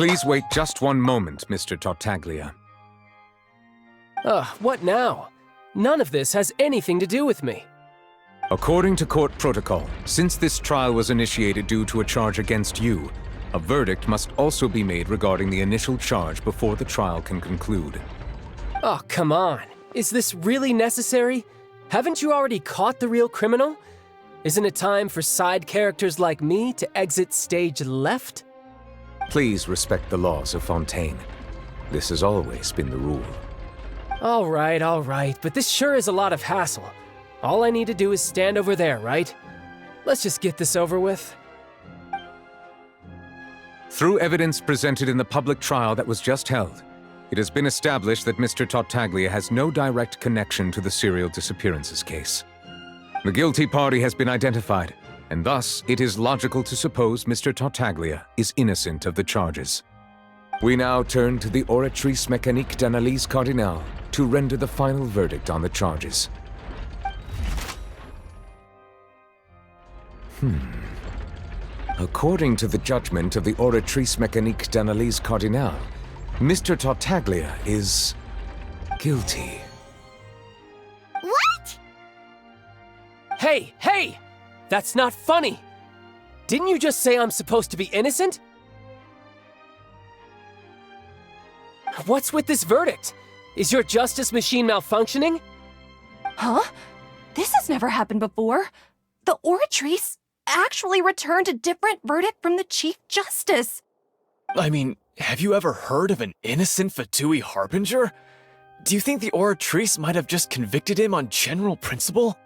Please wait just one moment, Mr. Tartaglia. What now? None of this has anything to do with me. According to court protocol, since this trial was initiated due to a charge against you, a verdict must also be made regarding the initial charge before the trial can conclude. Oh, come on. Is this really necessary? Haven't you already caught the real criminal? Isn't it time for side characters like me to exit stage left? Please respect the laws of Fontaine. This has always been the rule. All right, but this sure is a lot of hassle. All I need to do is stand over there, right? Let's just get this over with. Through evidence presented in the public trial that was just held, it has been established that Mr. Tartaglia has no direct connection to the serial disappearances case. The guilty party has been identified, and thus it is logical to suppose Mr. Tartaglia is innocent of the charges. We now turn to the Oratrice Mécanique d'Analyse Cardinale to render the final verdict on the charges. According to the judgment of the Oratrice Mécanique d'Analyse Cardinale, Mr. Tartaglia is guilty. What? Hey! That's not funny! Didn't you just say I'm supposed to be innocent? What's with this verdict? Is your justice machine malfunctioning? Huh? This has never happened before. The Oratrice actually returned a different verdict from the Chief Justice. I mean, have you ever heard of an innocent Fatui Harbinger? Do you think the Oratrice might have just convicted him on general principle?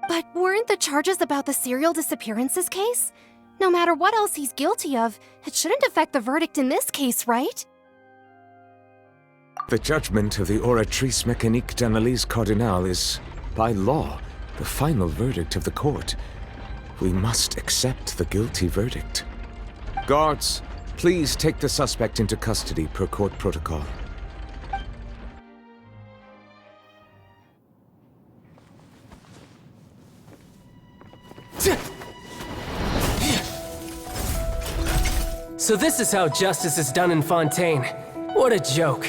But weren't the charges about the serial disappearances case? No matter what else he's guilty of, it shouldn't affect the verdict in this case, right? The judgment of the Oratrice Mécanique d'Analyse Cardinale is, by law, the final verdict of the court. We must accept the guilty verdict. Guards, please take the suspect into custody per court protocol. So this is how justice is done in Fontaine. What a joke.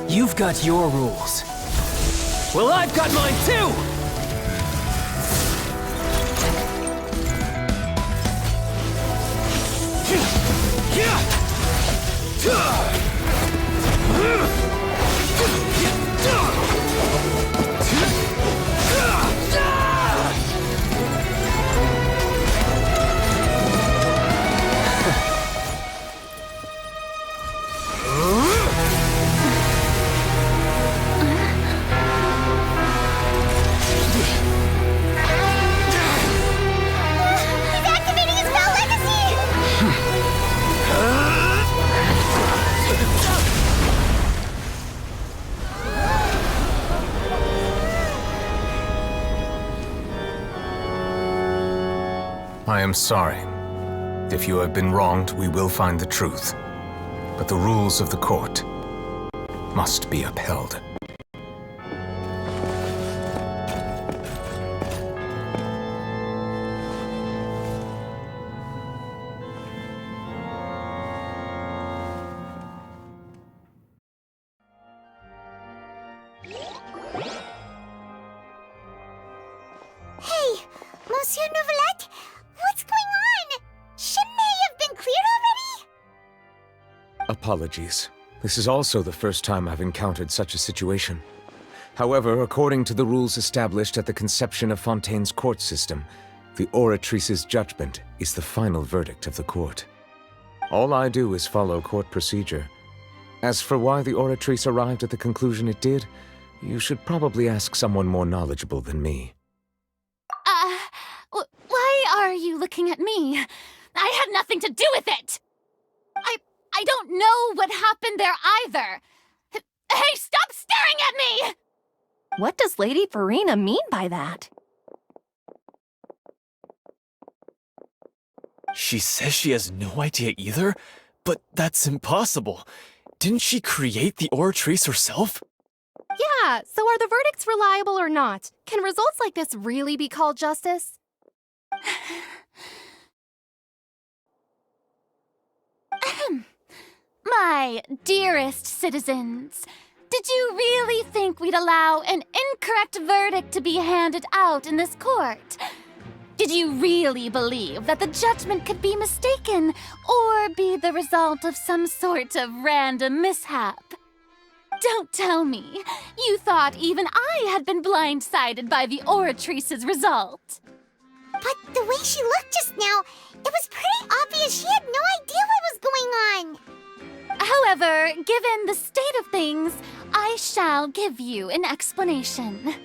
You've got your rules. Well, I've got mine too! I am sorry. If you have been wronged, we will find the truth. But the rules of the court must be upheld. Hey, Monsieur Nouvelette, what's going on? Shouldn't they have been cleared already? Apologies. This is also the first time I've encountered such a situation. However, according to the rules established at the conception of Fontaine's court system, the Oratrice's judgment is the final verdict of the court. All I do is follow court procedure. As for why the Oratrice arrived at the conclusion it did, you should probably ask someone more knowledgeable than me. Why are you looking at me? I had nothing to do with it! I don't know what happened there either! Hey, stop staring at me! What does Lady Farina mean by that? She says she has no idea either, but that's impossible. Didn't she create the Oratrice herself? Yeah, so are the verdicts reliable or not? Can results like this really be called justice? My dearest citizens, did you really think we'd allow an incorrect verdict to be handed out in this court? Did you really believe that the judgment could be mistaken or be the result of some sort of random mishap? Don't tell me. You thought even I had been blindsided by the oratrice's result. But the way she looked just now, it was pretty obvious she had no idea what was going on. However, given the state of things, I shall give you an explanation.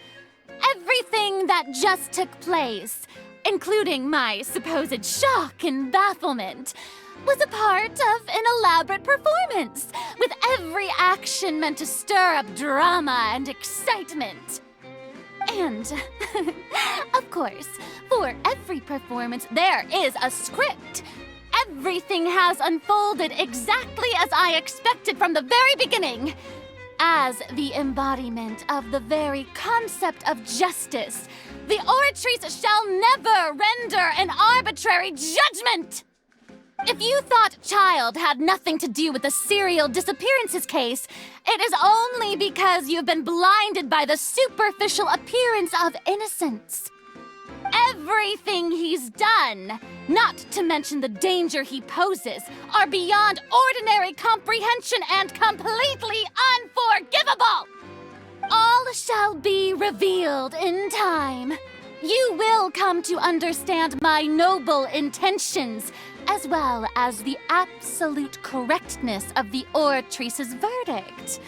Everything that just took place, including my supposed shock and bafflement, was a part of an elaborate performance, with every action meant to stir up drama and excitement. And, of course, for every performance, there is a script. Everything has unfolded exactly as I expected from the very beginning. As the embodiment of the very concept of justice, the oratrice shall never render an arbitrary judgment! If you thought Child had nothing to do with the serial disappearances case, it is only because you've been blinded by the superficial appearance of innocence. Everything he's done, not to mention the danger he poses, are beyond ordinary comprehension and completely unforgivable! All shall be revealed in time. You will come to understand my noble intentions, as well as the absolute correctness of the oratrice's verdict.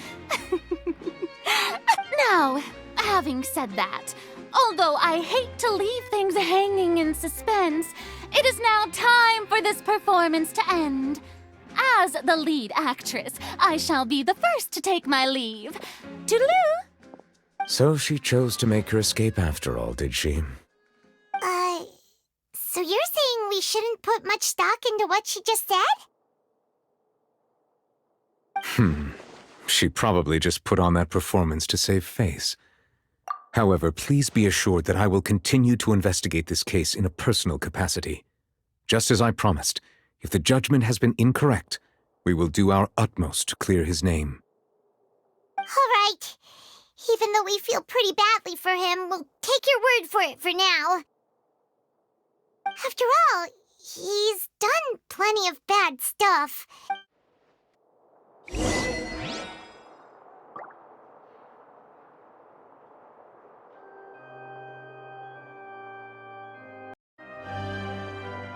Now, having said that, although I hate to leave things hanging in suspense, it is now time for this performance to end. As the lead actress, I shall be the first to take my leave. Toodaloo! So she chose to make her escape after all, did she? So you're saying we shouldn't put much stock into what she just said? She probably just put on that performance to save face. However, please be assured that I will continue to investigate this case in a personal capacity. Just as I promised, if the judgment has been incorrect, we will do our utmost to clear his name. All right. Even though we feel pretty badly for him, we'll take your word for it for now. After all, he's done plenty of bad stuff.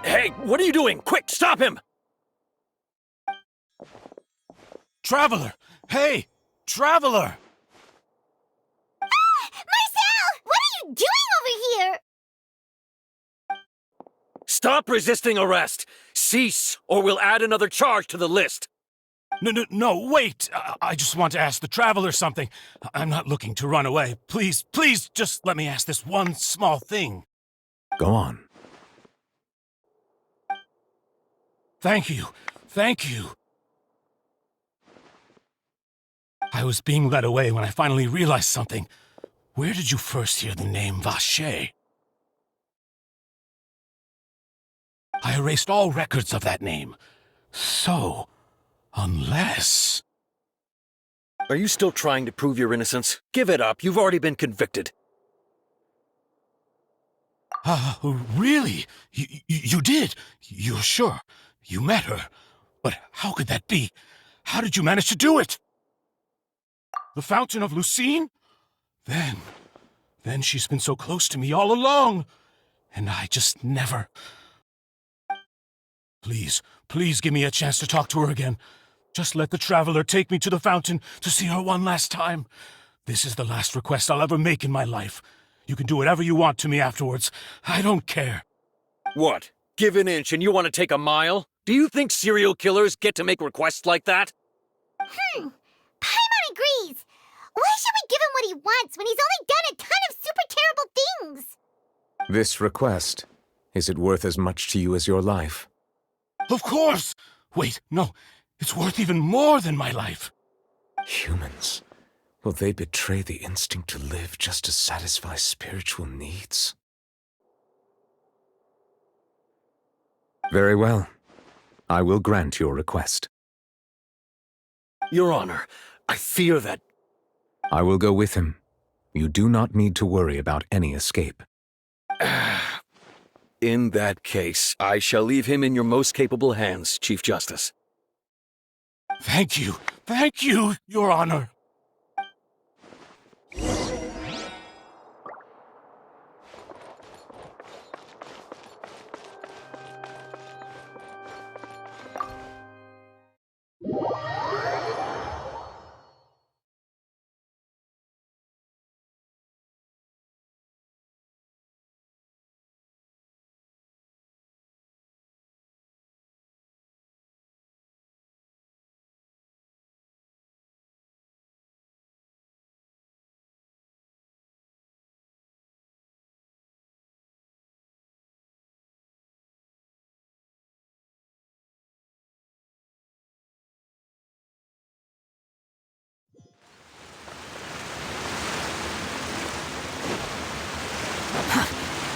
Hey, what are you doing? Quick, stop him! Traveler! Hey! Traveler! Marcel! What are you doing over here? Stop resisting arrest! Cease, or we'll add another charge to the list! No, wait! I just want to ask the Traveler something. I'm not looking to run away. Please, just let me ask this one small thing. Go on. Thank you. I was being led away when I finally realized something. Where did you first hear the name Vacher? I erased all records of that name. So, unless... Are you still trying to prove your innocence? Give it up, you've already been convicted. Really? You did? You're sure? You met her? But how could that be? How did you manage to do it? The Fountain of Lucine? Then she's been so close to me all along. And I just never... Please give me a chance to talk to her again. Just let the Traveler take me to the fountain to see her one last time. This is the last request I'll ever make in my life. You can do whatever you want to me afterwards. I don't care. What? Give an inch and you want to take a mile? Do you think serial killers get to make requests like that? Paimon agrees. Why should we give him what he wants when he's only done a ton of super terrible things? This request, is it worth as much to you as your life? Of course! Wait, no. It's worth even more than my life. Humans. Will they betray the instinct to live just to satisfy spiritual needs? Very well. I will grant your request. Your Honor, I fear that... I will go with him. You do not need to worry about any escape. In that case, I shall leave him in your most capable hands, Chief Justice. Thank you, Your Honor.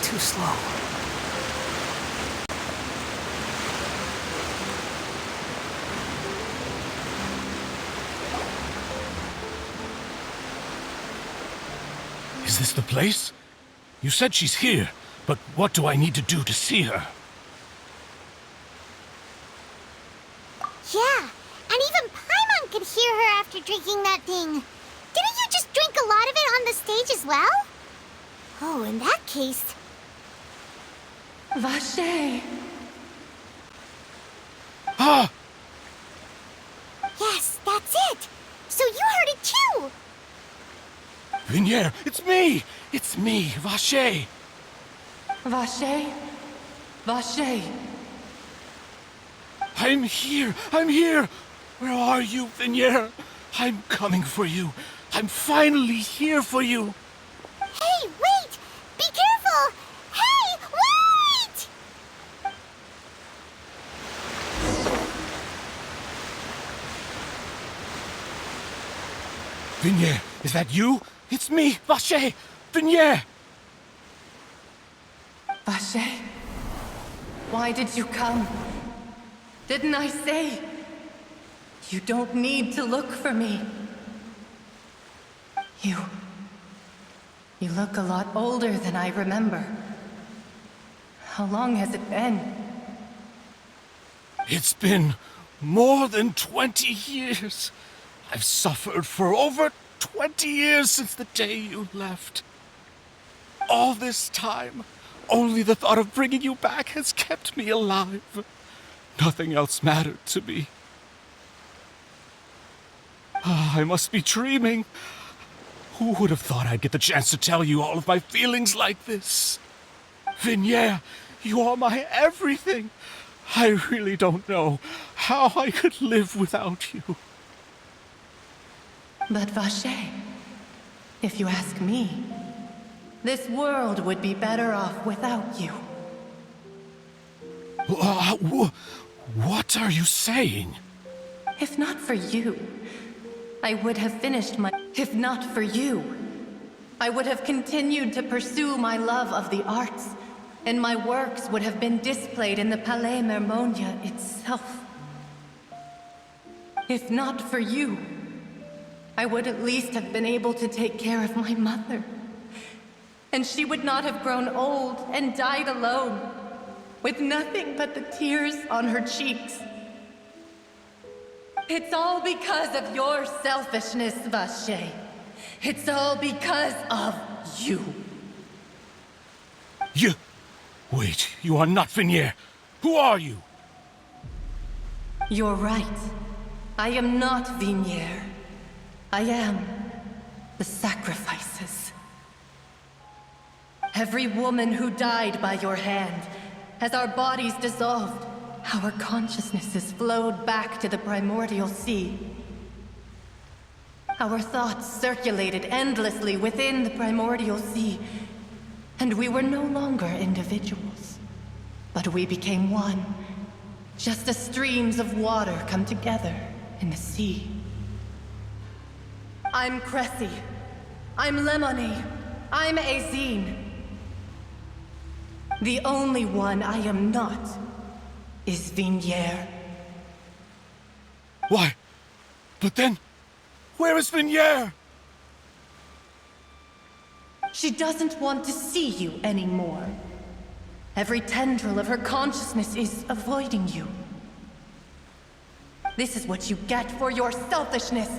Too slow. Is this the place? You said she's here, but what do I need to do to see her? Yeah, and even Paimon could hear her after drinking that thing. Didn't you just drink a lot of it on the stage as well? Oh, in that case... Vache! Ah! Yes, that's it! So you heard it too! Vignier, it's me! It's me, Vache! Vache? Vache! I'm here! I'm here! Where are you, Vignier? I'm coming for you. I'm finally here for you. Hey, wait! Be careful! Hey, wait! Vignier, is that you? It's me, Vache! Vignier! Vache? Why did you come? Didn't I say? You don't need to look for me. You look a lot older than I remember. How long has it been? It's been more than 20 years. I've suffered for over 20 years since the day you left. All this time, only the thought of bringing you back has kept me alive. Nothing else mattered to me. I must be dreaming. Who would have thought I'd get the chance to tell you all of my feelings like this? Vignier, you are my everything. I really don't know how I could live without you. But Vache, if you ask me, this world would be better off without you. What are you saying? If not for you, I would have finished my... If not for you, I would have continued to pursue my love of the arts, and my works would have been displayed in the Palais Mermonia itself. If not for you, I would at least have been able to take care of my mother. And she would not have grown old and died alone, with nothing but the tears on her cheeks. It's all because of your selfishness, Vache. It's all because of you. You... Wait, you are not Vignier. Who are you? You're right. I am not Vignier. I am the sacrifices. Every woman who died by your hand, as our bodies dissolved, our consciousnesses flowed back to the primordial sea. Our thoughts circulated endlessly within the primordial sea, and we were no longer individuals, but we became one, just as streams of water come together in the sea. I'm Cressy. I'm Lemony. I'm Azine. The only one I am not is Vignier. Why? But then, where is Vignier? She doesn't want to see you anymore. Every tendril of her consciousness is avoiding you. This is what you get for your selfishness.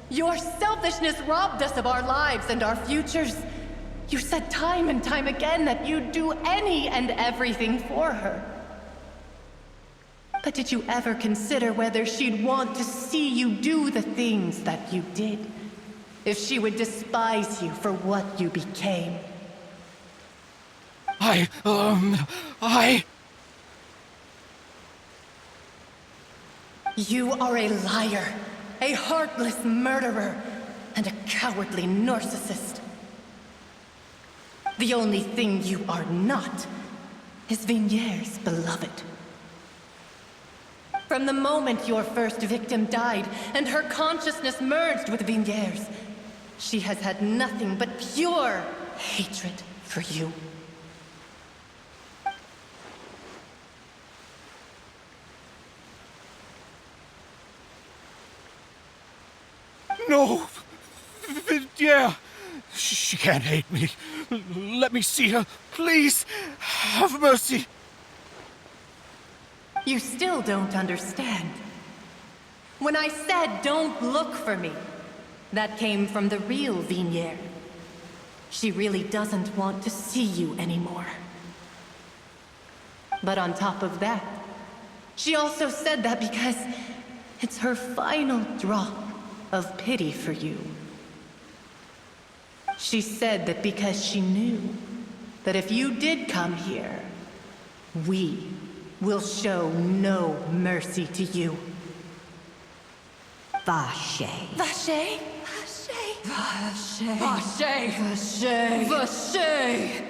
Your selfishness robbed us of our lives and our futures. You said time and time again that you'd do any and everything for her. But did you ever consider whether she'd want to see you do the things that you did? If she would despise you for what you became? You are a liar, a heartless murderer, and a cowardly narcissist. The only thing you are not is Vignier's beloved. From the moment your first victim died and her consciousness merged with Vignier's, she has had nothing but pure hatred for you. No! Vignier! She can't hate me. Let me see her. Please, have mercy. You still don't understand. When I said don't look for me, that came from the real Vignier. She really doesn't want to see you anymore. But on top of that, she also said that because it's her final drop of pity for you. She said that because she knew that if you did come here, we will show no mercy to you. Vache. Vache? Vache. Vache. Vache. Vache.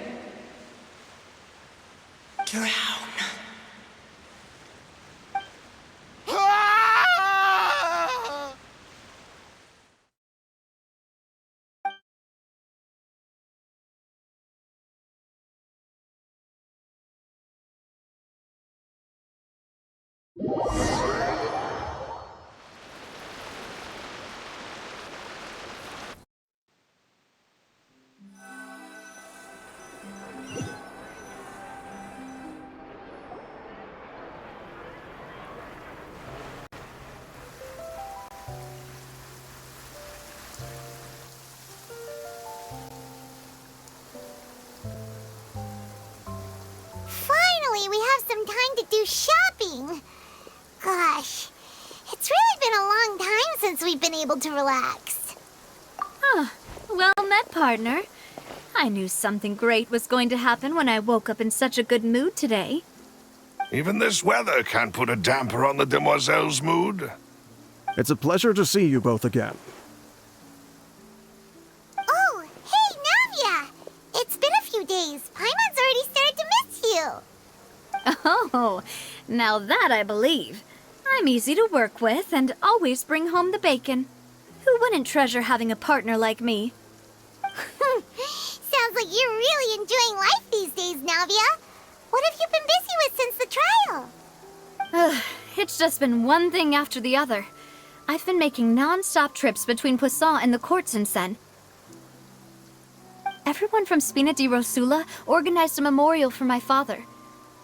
Drown. Finally, we have some time to do shopping. Gosh, it's really been a long time since we've been able to relax. Well met, partner. I knew something great was going to happen when I woke up in such a good mood today. Even this weather can't put a damper on the demoiselle's mood. It's a pleasure to see you both again. Oh, hey, Navia! It's been a few days. Paimon's already started to miss you. Oh, now that I believe. I'm easy to work with and always bring home the bacon. Who wouldn't treasure having a partner like me? Sounds like you're really enjoying life these days, Navia. What have you been busy with since the trial? It's just been one thing after the other. I've been making non-stop trips between Poisson and the courts in Seine. Everyone from Spina di Rosula organized a memorial for my father.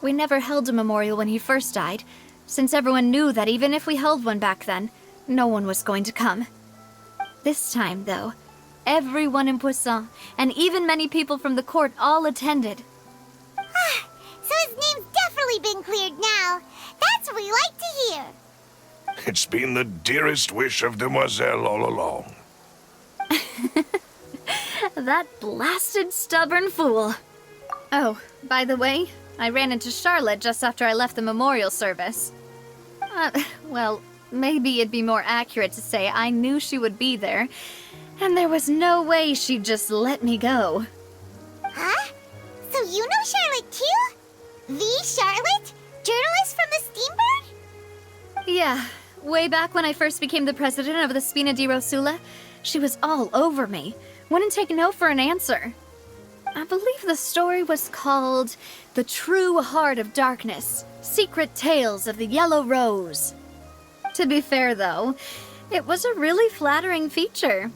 We never held a memorial when he first died, since everyone knew that even if we held one back then, no one was going to come. This time, though, everyone in Poisson, and even many people from the court, all attended. So his name's definitely been cleared now. That's what we like to hear. It's been the dearest wish of Demoiselle all along. That blasted stubborn fool. Oh, by the way, I ran into Charlotte just after I left the memorial service. Well, maybe it'd be more accurate to say I knew she would be there, and there was no way she'd just let me go. Huh? So you know Charlotte too? The Charlotte? Journalist from the Steambird? Yeah, way back when I first became the president of the Spina di Rosula, she was all over me. Wouldn't take no for an answer. I believe the story was called The True Heart of Darkness, Secret Tales of the Yellow Rose. To be fair, though, It was a really flattering feature.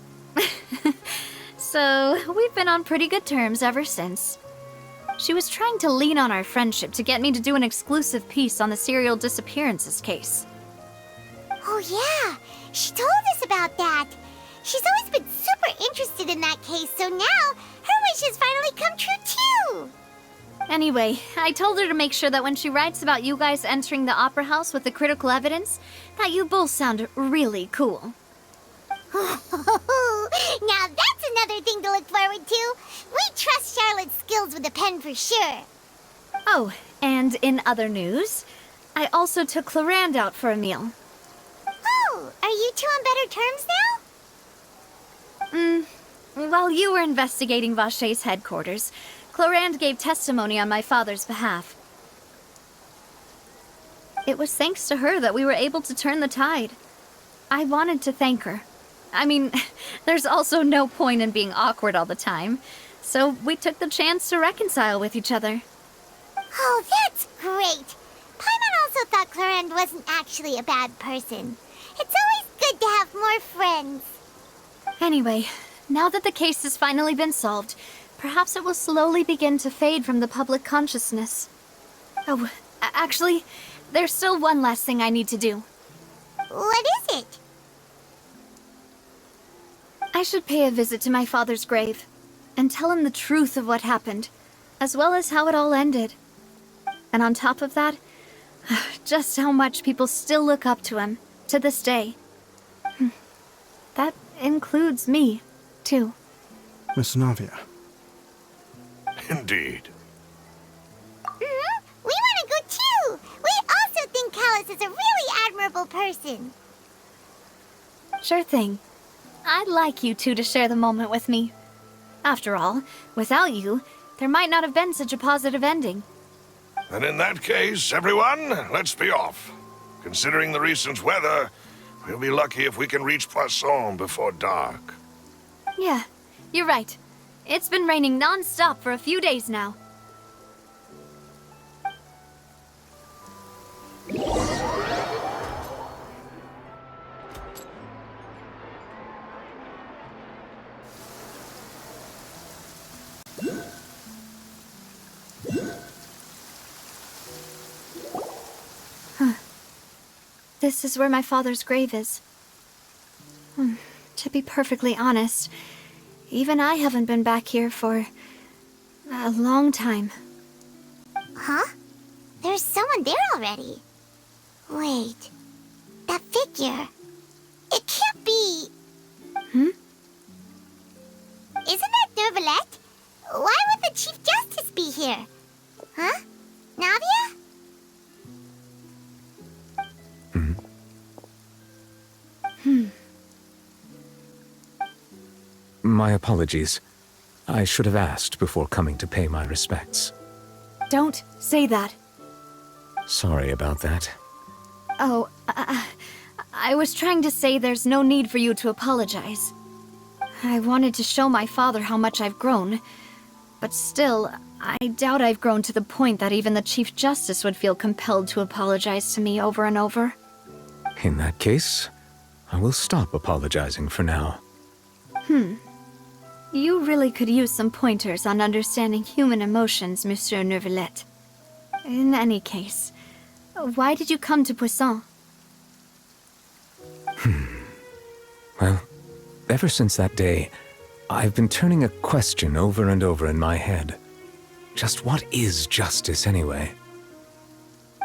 So, we've been on pretty good terms ever since. She was trying to lean on our friendship to get me to do an exclusive piece on the serial disappearances case. Oh yeah, she told us about that. She's always been super interested in that case, so now her wishes finally come true too. Anyway, I told her to make sure that when she writes about you guys entering the opera house with the critical evidence, that you both sound really cool. Now that's another thing to look forward to. We trust Charlotte's skills with a pen for sure. Oh, and in other news, I also took Clarand out for a meal. Oh, are you two on better terms now? While you were investigating Vaché's headquarters, Clarand gave testimony on my father's behalf. It was thanks to her that we were able to turn the tide. I wanted to thank her. I mean, there's also no point in being awkward all the time, so we took the chance to reconcile with each other. Oh, that's great. Paimon also thought Clarand wasn't actually a bad person. It's always good to have more friends. Anyway, now that the case has finally been solved, perhaps it will slowly begin to fade from the public consciousness. Oh, actually, there's still one last thing I need to do. What is it? I should pay a visit to my father's grave and tell him the truth of what happened, as well as how it all ended. And on top of that, just how much people still look up to him to this day. That includes me, too. Miss Navia. Indeed. We want to go too. We also think Callus is a really admirable person. Sure thing. I'd like you two to share the moment with me. After all, without you, there might not have been such a positive ending. And in that case, everyone, let's be off. Considering the recent weather, we'll be lucky if we can reach Poisson before dark. Yeah, you're right. It's been raining non-stop for a few days now. This is where my father's grave is. To be perfectly honest, even I haven't been back here for a long time. Huh? There's someone there already. Wait. That figure. It can't be... Isn't that Neuvillette? Why would the Chief Justice be here? Huh? Navia? My apologies. I should have asked before coming to pay my respects. Don't say that. Sorry about that. Oh, I was trying to say there's no need for you to apologize. I wanted to show my father how much I've grown, but still, I doubt I've grown to the point that even the Chief Justice would feel compelled to apologize to me over and over. In that case, I will stop apologizing for now. You really could use some pointers on understanding human emotions, Monsieur Neuvillette. In any case, why did you come to Poisson? Well, ever since that day, I've been turning a question over and over in my head. Just what is justice anyway?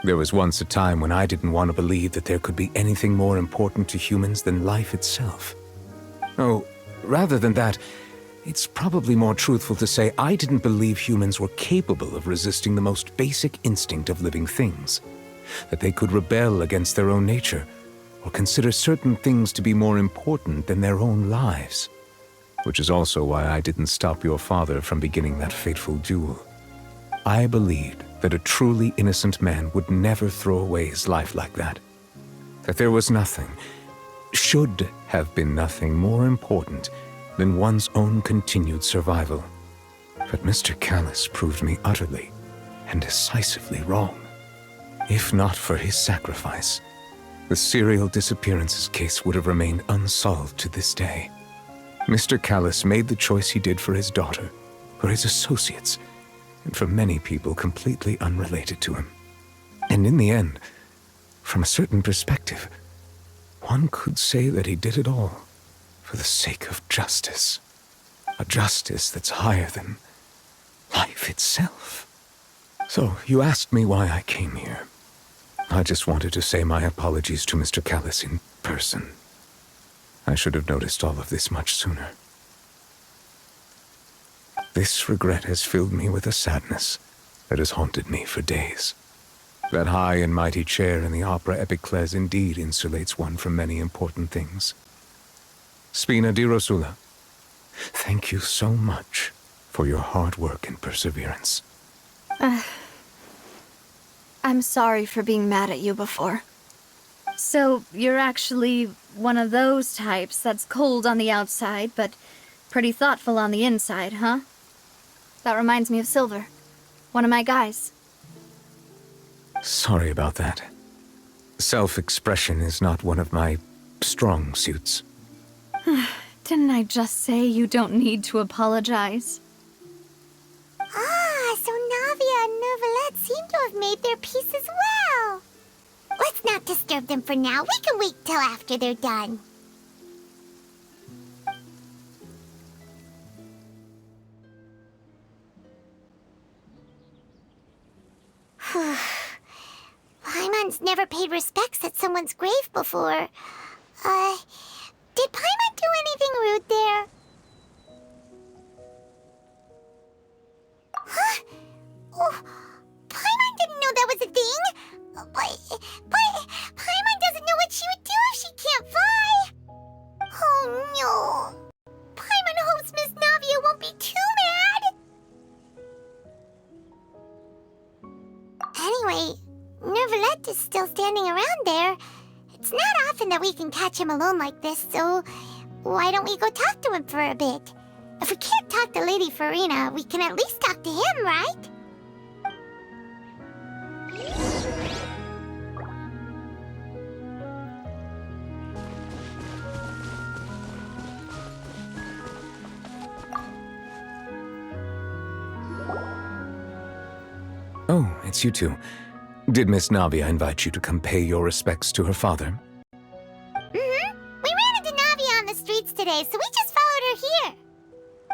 There was once a time when I didn't want to believe that there could be anything more important to humans than life itself. Oh, rather than that, it's probably more truthful to say I didn't believe humans were capable of resisting the most basic instinct of living things. That they could rebel against their own nature, or consider certain things to be more important than their own lives. Which is also why I didn't stop your father from beginning that fateful duel. I believed that a truly innocent man would never throw away his life like that. That there was nothing, should have been nothing more important than one's own continued survival. But Mr. Callus proved me utterly and decisively wrong. If not for his sacrifice, the serial disappearances case would have remained unsolved to this day. Mr. Callis made the choice he did for his daughter, for his associates, and for many people completely unrelated to him. And in the end, from a certain perspective, one could say that he did it all for the sake of justice. A justice that's higher than life itself. So, you asked me why I came here. I just wanted to say my apologies to Mr. Callis in person. I should have noticed all of this much sooner. This regret has filled me with a sadness that has haunted me for days. That high and mighty chair in the Opera Epiclese indeed insulates one from many important things. Spina di Rosula, thank you so much for your hard work and perseverance. I'm sorry for being mad at you before. So, you're actually one of those types that's cold on the outside, but pretty thoughtful on the inside, huh? That reminds me of Silver, one of my guys. Sorry about that. Self-expression is not one of my strong suits. Didn't I just say you don't need to apologize? Ah, so Navia and Neuvillette seem to have made their peace as well. Let's not disturb them for now. We can wait till after they're done. Paimon's never paid respects at someone's grave before. Did Paimon do anything rude there? Huh? Oh, Paimon didn't know that was a thing. But Paimon doesn't know what she would do if she can't fly. Oh no. Paimon hopes Miss Navia won't be too mad. Anyway, Neuvillette is still standing around there. It's not often that we can catch him alone like this, so why don't we go talk to him for a bit? If we can't talk to Lady Farina, we can at least talk to him, right? Oh, it's you two. Did Miss Navia invite you to come pay your respects to her father? Mm-hmm. We ran into Navia on the streets today, so we just followed her here.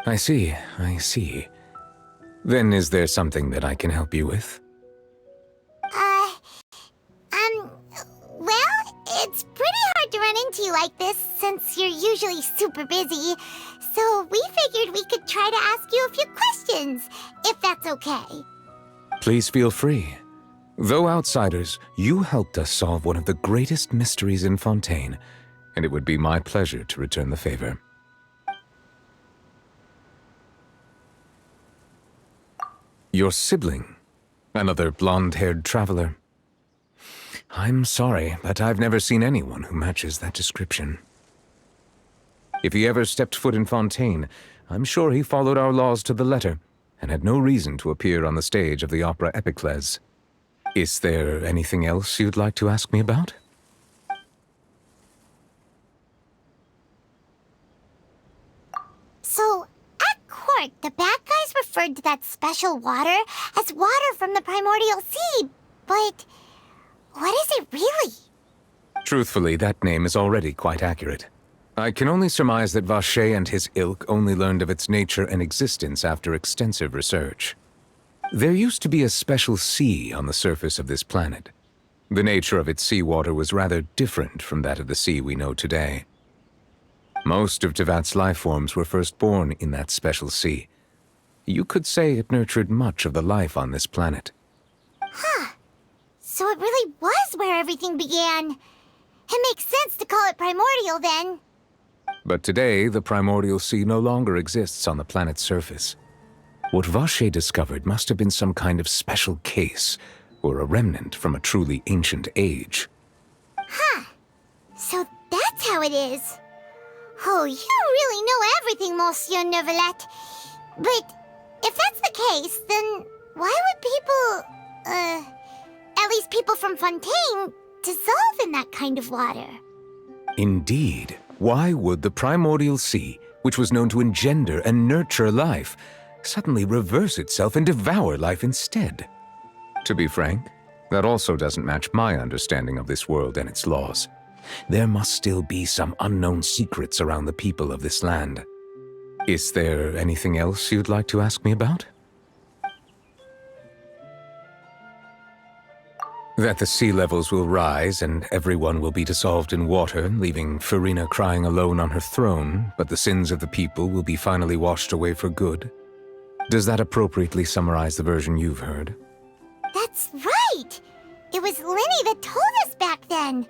I see. Then is there something that I can help you with? Well, it's pretty hard to run into you like this since you're usually super busy. So we figured we could try to ask you a few questions, if that's okay. Please feel free. Though outsiders, you helped us solve one of the greatest mysteries in Fontaine, and it would be my pleasure to return the favor. Your sibling, another blonde-haired traveler. I'm sorry, but I've never seen anyone who matches that description. If he ever stepped foot in Fontaine, I'm sure he followed our laws to the letter, and had no reason to appear on the stage of the Opera Epiclese. Is there anything else you'd like to ask me about? So, at court, the bad guys referred to that special water as water from the primordial sea, but what is it really? Truthfully, that name is already quite accurate. I can only surmise that Vacher and his ilk only learned of its nature and existence after extensive research. There used to be a special sea on the surface of this planet. The nature of its seawater was rather different from that of the sea we know today. Most of Tevat's life forms were first born in that special sea. You could say it nurtured much of the life on this planet. Huh. So it really was where everything began. It makes sense to call it primordial then. But today, the primordial sea no longer exists on the planet's surface. What Vacher discovered must have been some kind of special case, or a remnant from a truly ancient age. Huh. So that's how it is. Oh, you really know everything, Monsieur Neuvillette. But if that's the case, then why would people, at least people from Fontaine, dissolve in that kind of water. Indeed. Why would the primordial sea, which was known to engender and nurture life, suddenly reverse itself and devour life instead? To be frank, that also doesn't match my understanding of this world and its laws. There must still be some unknown secrets around the people of this land. Is there anything else you'd like to ask me about? That the sea levels will rise and everyone will be dissolved in water, leaving Farina crying alone on her throne, but the sins of the people will be finally washed away for good. Does that appropriately summarize the version you've heard? That's right! It was Linny that told us back then.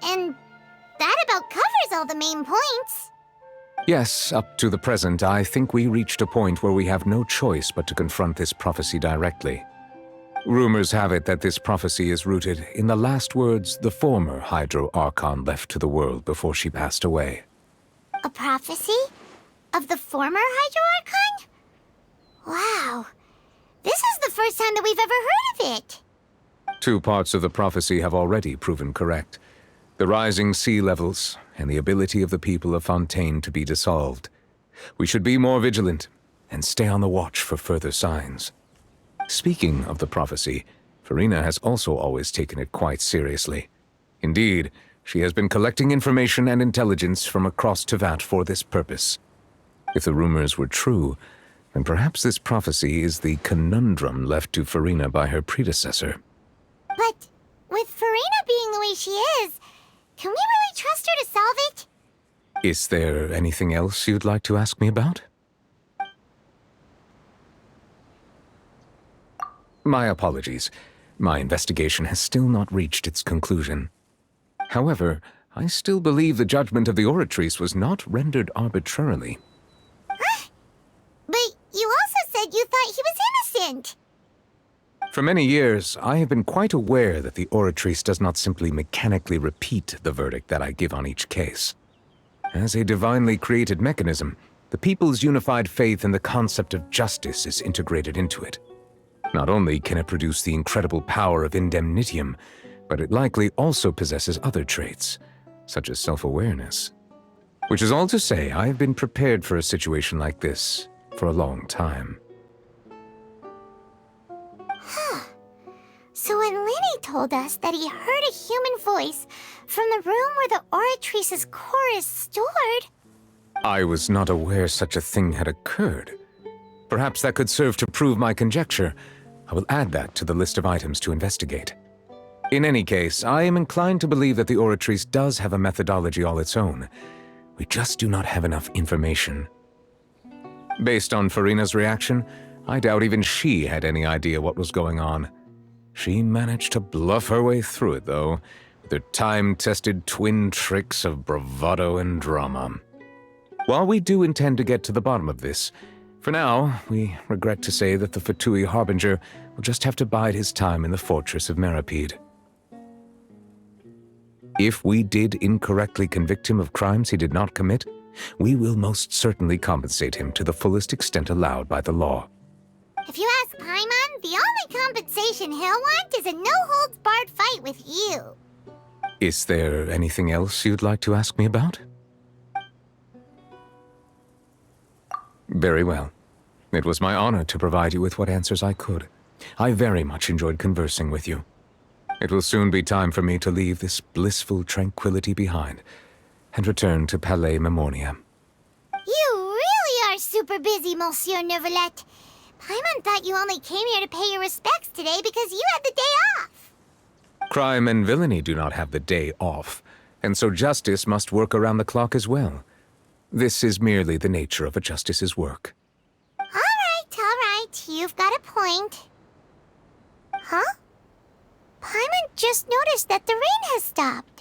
And that about covers all the main points. Yes, up to the present, I think we reached a point where we have no choice but to confront this prophecy directly. Rumors have it that this prophecy is rooted in the last words the former Hydro Archon left to the world before she passed away. A prophecy? Of the former Hydro Archon? Wow. This is the first time that we've ever heard of it. 2 parts of the prophecy have already proven correct. The rising sea levels and the ability of the people of Fontaine to be dissolved. We should be more vigilant and stay on the watch for further signs. Speaking of the prophecy, Farina has also always taken it quite seriously. Indeed, she has been collecting information and intelligence from across Tevat for this purpose. If the rumors were true, then perhaps this prophecy is the conundrum left to Farina by her predecessor. But with Farina being the way she is, can we really trust her to solve it? Is there anything else you'd like to ask me about? My apologies. My investigation has still not reached its conclusion. However, I still believe the judgment of the Oratrice was not rendered arbitrarily. Huh? But you also said you thought he was innocent. For many years, I have been quite aware that the Oratrice does not simply mechanically repeat the verdict that I give on each case. As a divinely created mechanism, the people's unified faith in the concept of justice is integrated into it. Not only can it produce the incredible power of indemnitium, but it likely also possesses other traits, such as self-awareness. Which is all to say, I have been prepared for a situation like this for a long time. Huh. So when Linny told us that he heard a human voice from the room where the Oratrice's core is stored... I was not aware such a thing had occurred. Perhaps that could serve to prove my conjecture. I will add that to the list of items to investigate. In any case, I am inclined to believe that the Oratrice does have a methodology all its own. We just do not have enough information. Based on Farina's reaction, I doubt even she had any idea what was going on. She managed to bluff her way through it, though, with her time-tested twin tricks of bravado and drama. While we do intend to get to the bottom of this, for now, we regret to say that the Fatui Harbinger will just have to bide his time in the fortress of Meripede. If we did incorrectly convict him of crimes he did not commit, we will most certainly compensate him to the fullest extent allowed by the law. If you ask Paimon, the only compensation he'll want is a no-holds-barred fight with you. Is there anything else you'd like to ask me about? Very well. It was my honor to provide you with what answers I could. I very much enjoyed conversing with you. It will soon be time for me to leave this blissful tranquility behind and return to Palais Memornia. You really are super busy, Monsieur Neuvillette. Paimon thought you only came here to pay your respects today because you had the day off. Crime and villainy do not have the day off, and so justice must work around the clock as well. This is merely the nature of a justice's work. All right, you've got a point. Huh? Paimon just noticed that the rain has stopped.